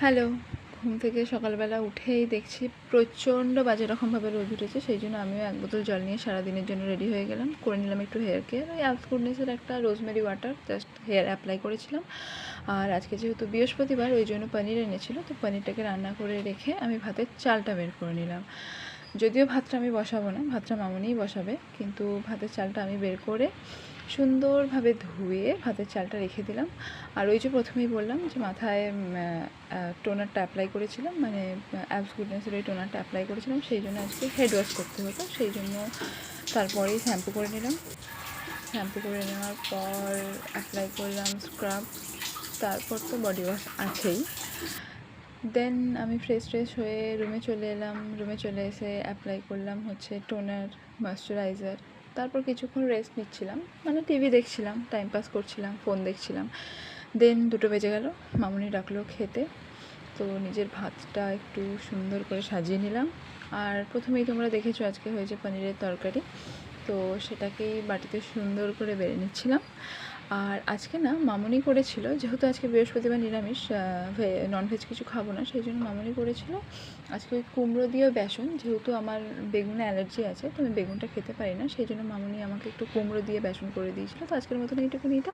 Hello. ঘুম থেকে সকালবেলা উঠেই দেখছি প্রচণ্ড বাজে রকমভাবে রোদ উঠেছে, সেই জন্য আমিও এক বোতল জল নিয়ে সারাদিনের জন্য রেডি হয়ে গেলাম। করে নিলাম একটু হেয়ার কেয়ার, ওই অ্যালস গুডনেসের একটা rosemary water just hair apply করেছিলাম। আর আজকে যেহেতু বৃহস্পতিবার, ওই জন্য পনির এনেছিল, তো পনিরটাকে রান্না করে রেখে আমি ভাতের চালটা বের করে নিলাম। যদিও ভাতটা আমি বসাবো না, ভাতটা মামুনিই বসাবে, কিন্তু ভাতের চালটা আমি বের করে সুন্দরভাবে ধুয়ে ভাতের চালটা রেখে দিলাম। আর ওই যে প্রথমেই বললাম যে মাথায় টোনারটা অ্যাপ্লাই করেছিলাম, মানে অ্যাবস গুডনেসের ওই টোনারটা অ্যাপ্লাই করেছিলাম, সেই জন্য আজকে হেড ওয়াশ করতে হতো, সেই জন্য তারপরেই শ্যাম্পু করে নিলাম। শ্যাম্পু করে নেওয়ার পর অ্যাপ্লাই করলাম স্ক্রাব, তারপর তো বডি ওয়াশ আছেই। দেন আমি ফ্রেশ হয়ে রুমে চলে এলাম। রুমে চলে এসে অ্যাপ্লাই করলাম হচ্ছে টোনার, ময়শ্চারাইজার। তারপর কিছুক্ষণ রেস্ট নিচ্ছিলাম, মানে টিভি দেখছিলাম, টাইম পাস করছিলাম, ফোন দেখছিলাম। দেন 2টো বেজে গেল, মামুনি ডাকলো খেতে, তো নিজের ভাতটা একটু সুন্দর করে সাজিয়ে নিলাম। আর প্রথমেই তোমরা দেখেছো আজকে হয়েছে পনিরের তরকারি, তো সেটাকেই বাটিতে সুন্দর করে বেড়ে নিচ্ছিলাম। আর আজকে না মামুনি করেছিল, যেহেতু আজকে বৃহস্পতিবার নিরামিষ, ননভেজ কিছু খাবো না, সেই জন্য মামুনি করেছিল আজকে ওই কুমড়ো দিয়ে বেসন। যেহেতু আমার বেগুনে অ্যালার্জি আছে, তো আমি বেগুনটা খেতে পারি না, সেই জন্য মামুনি আমাকে একটু কুমড়ো দিয়ে বেসন করে দিয়েছিলো। তো আজকের মতন এইটুকুনিটা।